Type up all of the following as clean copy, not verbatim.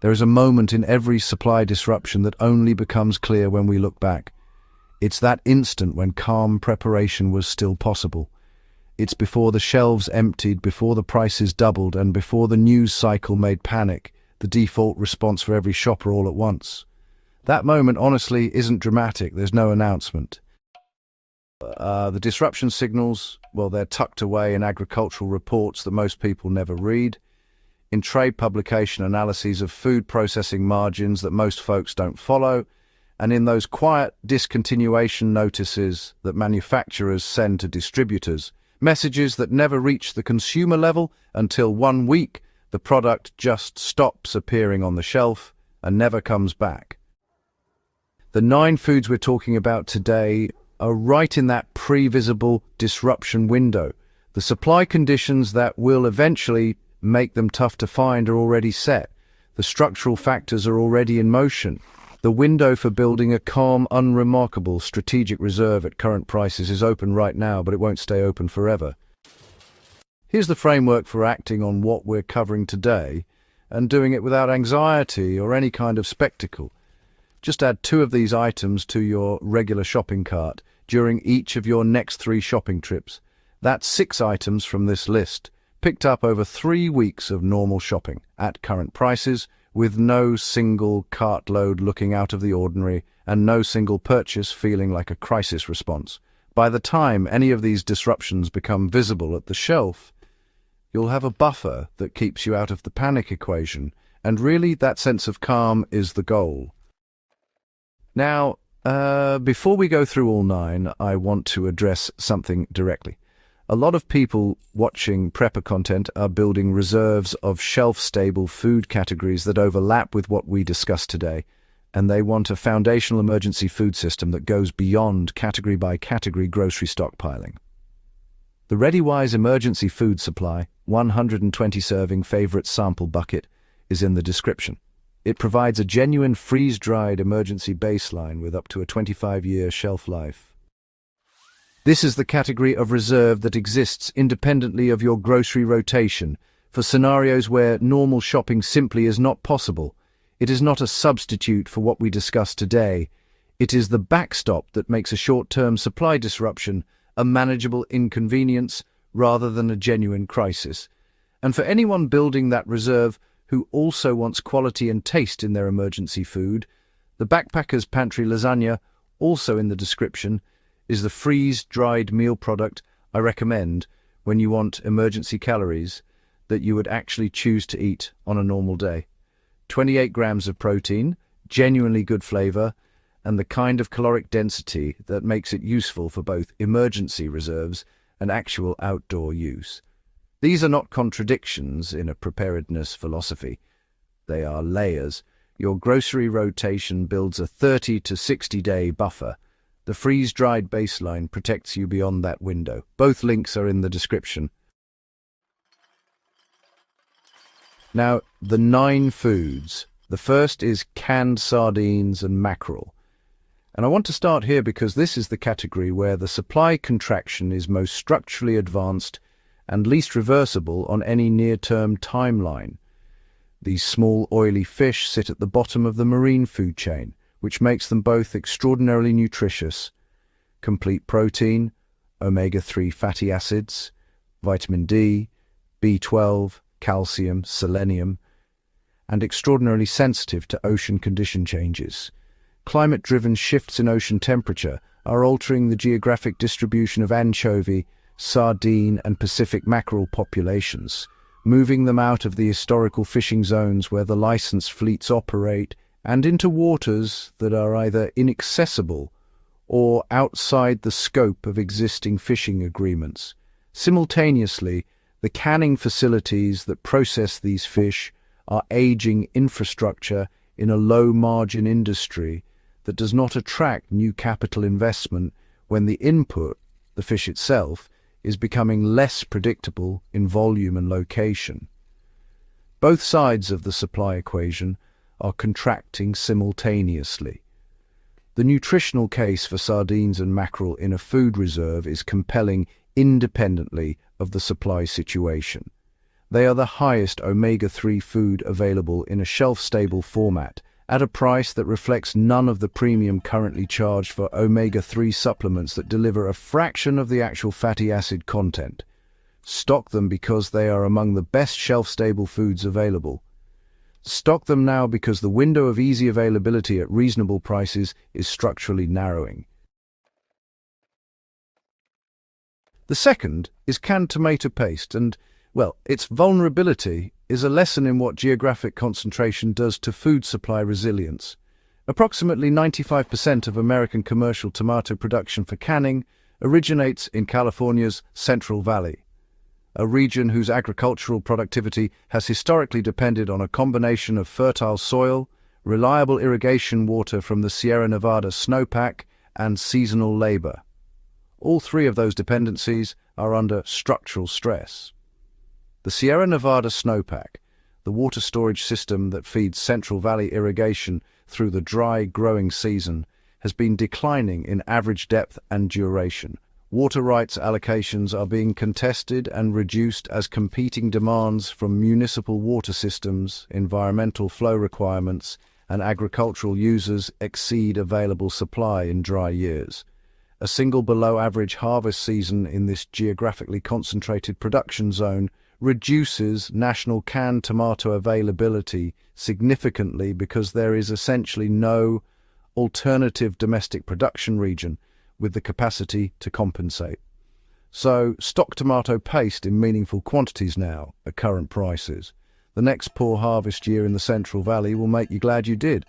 There is a moment in every supply disruption that only becomes clear when we look back. It's that instant when calm preparation was still possible. It's before the shelves emptied, before the prices doubled, and before the news cycle made panic the default response for every shopper all at once. That moment, honestly, isn't dramatic. There's no announcement. The disruption signals, well, they're tucked away in agricultural reports that most people never read, in trade publication analyses of food processing margins that most folks don't follow, and in those quiet discontinuation notices that manufacturers send to distributors, messages that never reach the consumer level until 1 week the product just stops appearing on the shelf and never comes back. The 9 foods we're talking about today are right in that pre-visible disruption window. The supply conditions that will eventually make them tough to find are already set. The structural factors are already in motion. The window for building a calm, unremarkable strategic reserve at current prices is open right now, but it won't stay open forever. Here's the framework for acting on what we're covering today and doing it without anxiety or any kind of spectacle. Just add 2 of these items to your regular shopping cart during each of your next 3 shopping trips. That's 6 items from this list, picked up over 3 weeks of normal shopping at current prices, with no single cartload looking out of the ordinary and no single purchase feeling like a crisis response. By the time any of these disruptions become visible at the shelf, you'll have a buffer that keeps you out of the panic equation, and really that sense of calm is the goal. Now, before we go through all 9, I want to address something directly. A lot of people watching prepper content are building reserves of shelf-stable food categories that overlap with what we discussed today, and they want a foundational emergency food system that goes beyond category-by-category grocery stockpiling. The ReadyWise Emergency Food Supply 120-serving favorite sample bucket is in the description. It provides a genuine freeze-dried emergency baseline with up to a 25-year shelf life. This is the category of reserve that exists independently of your grocery rotation for scenarios where normal shopping simply is not possible. It is not a substitute for what we discussed today. It is the backstop that makes a short-term supply disruption a manageable inconvenience rather than a genuine crisis. And for anyone building that reserve who also wants quality and taste in their emergency food, the Backpacker's Pantry Lasagna, also in the description, is the freeze-dried meal product I recommend when you want emergency calories that you would actually choose to eat on a normal day. 28 grams of protein, genuinely good flavor, and the kind of caloric density that makes it useful for both emergency reserves and actual outdoor use. These are not contradictions in a preparedness philosophy. They are layers. Your grocery rotation builds a 30 to 60-day buffer. The freeze-dried baseline protects you beyond that window. Both links are in the description. Now, the 9 foods. The first is canned sardines and mackerel. And I want to start here because this is the category where the supply contraction is most structurally advanced and least reversible on any near-term timeline. These small, oily fish sit at the bottom of the marine food chain, which makes them both extraordinarily nutritious. Complete protein, omega-3 fatty acids, vitamin D, B12, calcium, selenium, and extraordinarily sensitive to ocean condition changes. Climate-driven shifts in ocean temperature are altering the geographic distribution of anchovy, sardine, and Pacific mackerel populations, moving them out of the historical fishing zones where the licensed fleets operate and into waters that are either inaccessible or outside the scope of existing fishing agreements. Simultaneously, the canning facilities that process these fish are aging infrastructure in a low-margin industry that does not attract new capital investment when the input, the fish itself, is becoming less predictable in volume and location. Both sides of the supply equation are contracting simultaneously. The nutritional case for sardines and mackerel in a food reserve is compelling independently of the supply situation. They are the highest omega-3 food available in a shelf-stable format, at a price that reflects none of the premium currently charged for omega-3 supplements that deliver a fraction of the actual fatty acid content. Stock them because they are among the best shelf-stable foods available. Stock them now because the window of easy availability at reasonable prices is structurally narrowing. The second is canned tomato paste, and, well, its vulnerability is a lesson in what geographic concentration does to food supply resilience. Approximately 95% of American commercial tomato production for canning originates in California's Central Valley, a region whose agricultural productivity has historically depended on a combination of fertile soil, reliable irrigation water from the Sierra Nevada snowpack, and seasonal labor. All three of those dependencies are under structural stress. The Sierra Nevada snowpack, the water storage system that feeds Central Valley irrigation through the dry growing season, has been declining in average depth and duration. Water rights allocations are being contested and reduced as competing demands from municipal water systems, environmental flow requirements, and agricultural users exceed available supply in dry years. A single below-average harvest season in this geographically concentrated production zone reduces national canned tomato availability significantly because there is essentially no alternative domestic production region with the capacity to compensate. So, stock tomato paste in meaningful quantities now at current prices. The next poor harvest year in the Central Valley will make you glad you did.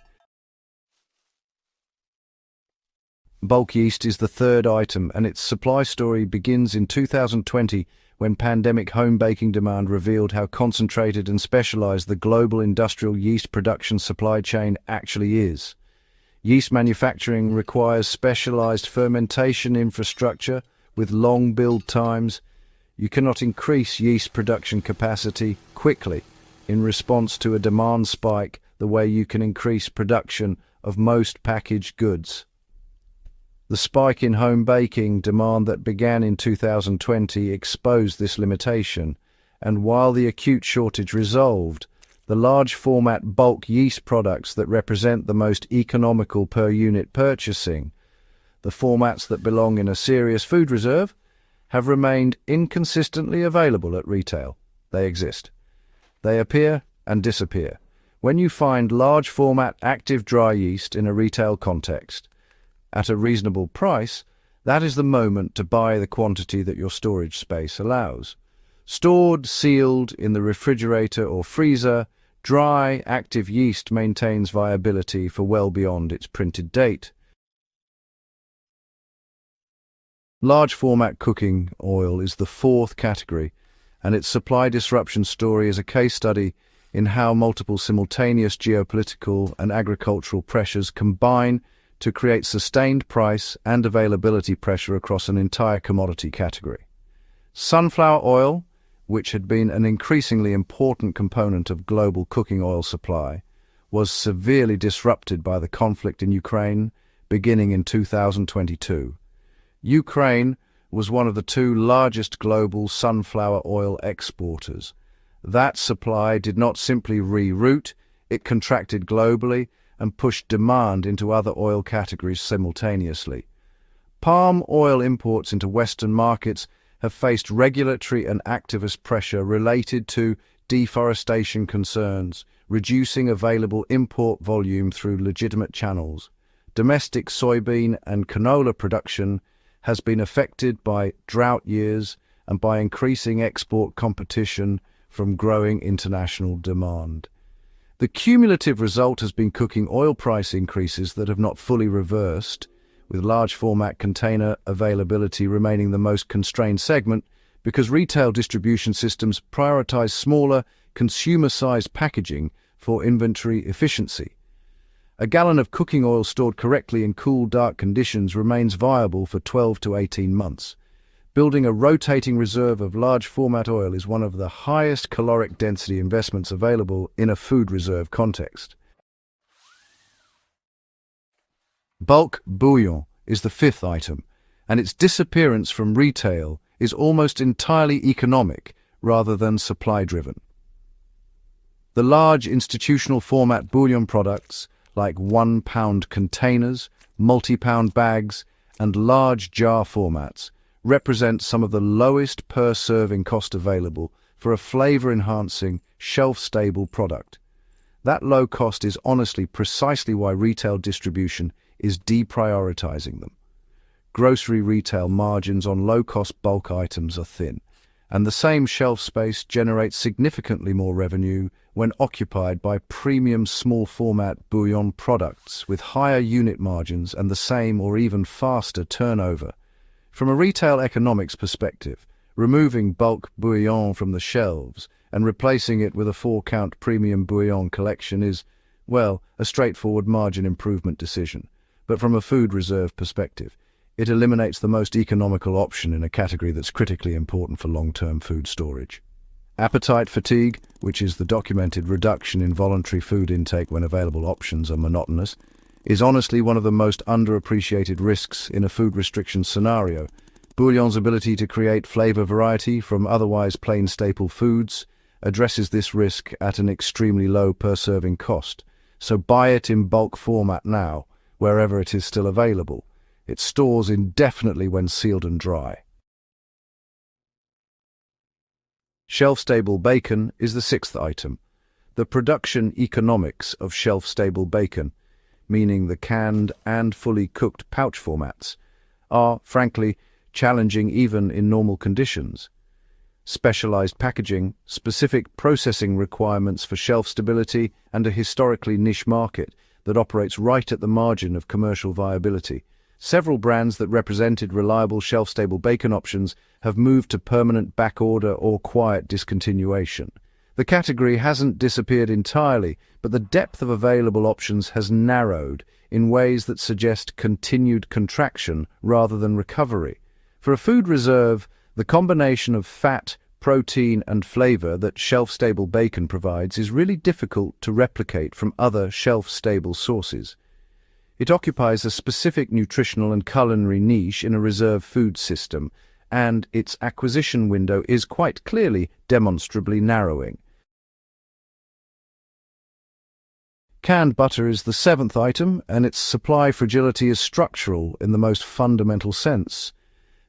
Bulk yeast is the third item, and its supply story begins in 2020 when pandemic home baking demand revealed how concentrated and specialized the global industrial yeast production supply chain actually is. Yeast manufacturing requires specialized fermentation infrastructure with long build times. You cannot increase yeast production capacity quickly in response to a demand spike the way you can increase production of most packaged goods. The spike in home baking demand that began in 2020 exposed this limitation, and while the acute shortage resolved, the large format bulk yeast products that represent the most economical per unit purchasing, the formats that belong in a serious food reserve, have remained inconsistently available at retail. They exist. They appear and disappear. When you find large format active dry yeast in a retail context, at a reasonable price, that is the moment to buy the quantity that your storage space allows. Stored, sealed in the refrigerator or freezer, dry, active yeast maintains viability for well beyond its printed date. Large format cooking oil is the fourth category, and its supply disruption story is a case study in how multiple simultaneous geopolitical and agricultural pressures combine to create sustained price and availability pressure across an entire commodity category. Sunflower oil, which had been an increasingly important component of global cooking oil supply, was severely disrupted by the conflict in Ukraine beginning in 2022. Ukraine was one of the two largest global sunflower oil exporters. That supply did not simply reroute, it contracted globally and pushed demand into other oil categories simultaneously. Palm oil imports into Western markets have faced regulatory and activist pressure related to deforestation concerns, reducing available import volume through legitimate channels. Domestic soybean and canola production has been affected by drought years and by increasing export competition from growing international demand. The cumulative result has been cooking oil price increases that have not fully reversed, with large format container availability remaining the most constrained segment because retail distribution systems prioritize smaller, consumer-sized packaging for inventory efficiency. A gallon of cooking oil stored correctly in cool, dark conditions remains viable for 12 to 18 months. Building a rotating reserve of large format oil is one of the highest caloric density investments available in a food reserve context. Bulk bouillon is the fifth item, and its disappearance from retail is almost entirely economic, rather than supply-driven. The large institutional format bouillon products, like 1-pound containers, multi-pound bags, and large jar formats, represent some of the lowest per-serving cost available for a flavor-enhancing, shelf-stable product. That low cost is honestly precisely why retail distribution is deprioritizing them. Grocery retail margins on low-cost bulk items are thin, and the same shelf space generates significantly more revenue when occupied by premium small-format bouillon products with higher unit margins and the same or even faster turnover. From a retail economics perspective, removing bulk bouillon from the shelves and replacing it with a 4-count premium bouillon collection is, well, a straightforward margin improvement decision. But from a food reserve perspective, it eliminates the most economical option in a category that's critically important for long-term food storage. Appetite fatigue, which is the documented reduction in voluntary food intake when available options are monotonous, is honestly one of the most underappreciated risks in a food restriction scenario. Bouillon's ability to create flavor variety from otherwise plain staple foods addresses this risk at an extremely low per-serving cost. So buy it in bulk format now, wherever it is still available. It stores indefinitely when sealed and dry. Shelf-stable bacon is the 6th item. The production economics of shelf-stable bacon, meaning the canned and fully cooked pouch formats, are, frankly, challenging even in normal conditions. Specialized packaging, specific processing requirements for shelf stability, and a historically niche market that operates right at the margin of commercial viability. Several brands that represented reliable shelf-stable bacon options have moved to permanent backorder or quiet discontinuation. The category hasn't disappeared entirely, but the depth of available options has narrowed in ways that suggest continued contraction rather than recovery. For a food reserve, the combination of fat, protein, and flavor that shelf-stable bacon provides is really difficult to replicate from other shelf-stable sources. It occupies a specific nutritional and culinary niche in a reserve food system, and its acquisition window is quite clearly demonstrably narrowing. Canned butter is the 7th item, and its supply fragility is structural in the most fundamental sense.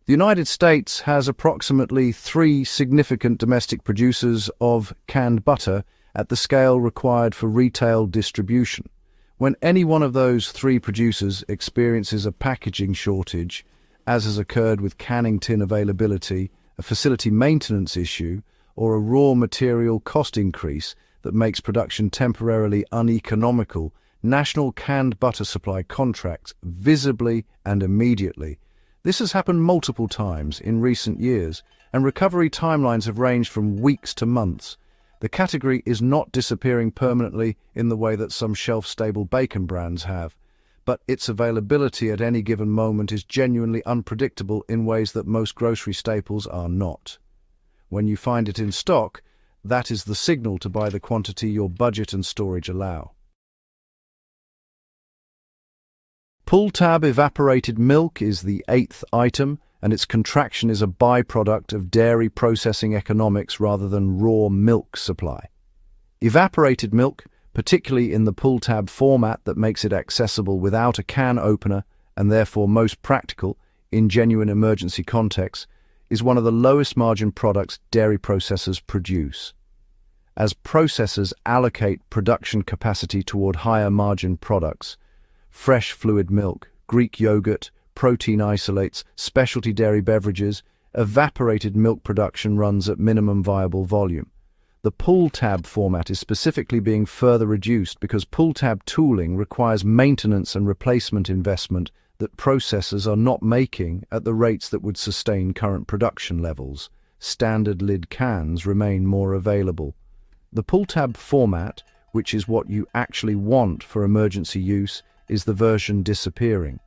The United States has approximately 3 significant domestic producers of canned butter at the scale required for retail distribution. When any one of those 3 producers experiences a packaging shortage, as has occurred with canning tin availability, a facility maintenance issue, or a raw material cost increase that makes production temporarily uneconomical, national canned butter supply contracts visibly and immediately. This has happened multiple times in recent years, and recovery timelines have ranged from weeks to months. The category is not disappearing permanently in the way that some shelf-stable bacon brands have, but its availability at any given moment is genuinely unpredictable in ways that most grocery staples are not. When you find it in stock, that is the signal to buy the quantity your budget and storage allow. Pull-tab evaporated milk is the 8th item, and its contraction is a byproduct of dairy processing economics rather than raw milk supply. Evaporated milk, particularly in the pull-tab format that makes it accessible without a can opener and therefore most practical in genuine emergency contexts, is one of the lowest margin products dairy processors produce. As processors allocate production capacity toward higher margin products, fresh fluid milk, Greek yogurt, protein isolates, specialty dairy beverages, evaporated milk production runs at minimum viable volume. The pull-tab format is specifically being further reduced because pull-tab tooling requires maintenance and replacement investment that processors are not making at the rates that would sustain current production levels. Standard lid cans remain more available. The pull-tab format, which is what you actually want for emergency use, is the version disappearing.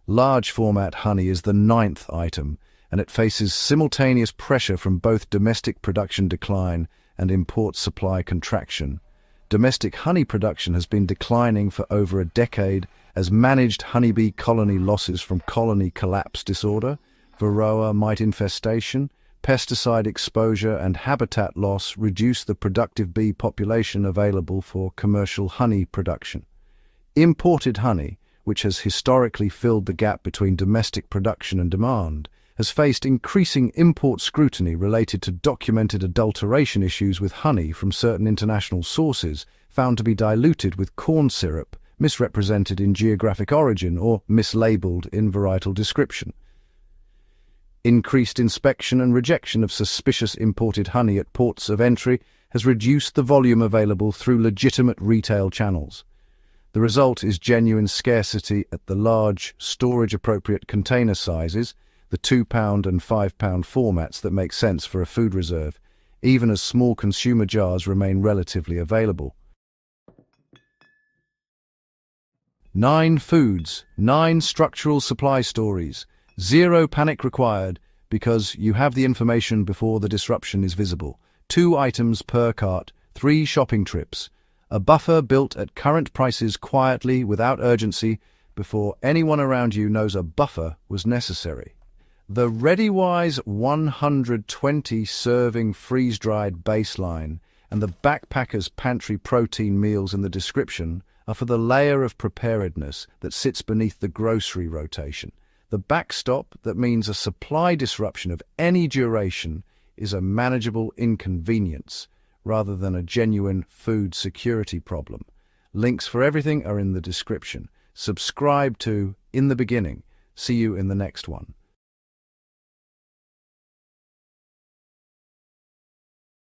Large format honey is the 9th item, and it faces simultaneous pressure from both domestic production decline and import supply contraction. Domestic honey production has been declining for over a decade as managed honeybee colony losses from colony collapse disorder, Varroa mite infestation, pesticide exposure and habitat loss reduce the productive bee population available for commercial honey production. Imported honey, which has historically filled the gap between domestic production and demand, has faced increasing import scrutiny related to documented adulteration issues with honey from certain international sources found to be diluted with corn syrup, misrepresented in geographic origin or mislabeled in varietal description. Increased inspection and rejection of suspicious imported honey at ports of entry has reduced the volume available through legitimate retail channels. The result is genuine scarcity at the large, storage-appropriate container sizes, the 2-pound and 5-pound formats that make sense for a food reserve, even as small consumer jars remain relatively available. 9 foods, 9 structural supply stories. 0 panic required because you have the information before the disruption is visible. 2 items per cart, 3 shopping trips. A buffer built at current prices quietly without urgency before anyone around you knows a buffer was necessary. The ReadyWise 120 serving freeze-dried baseline and the Backpacker's Pantry protein meals in the description are for the layer of preparedness that sits beneath the grocery rotation. The backstop that means a supply disruption of any duration is a manageable inconvenience rather than a genuine food security problem. Links for everything are in the description. Subscribe to In the Beginning. See you in the next one.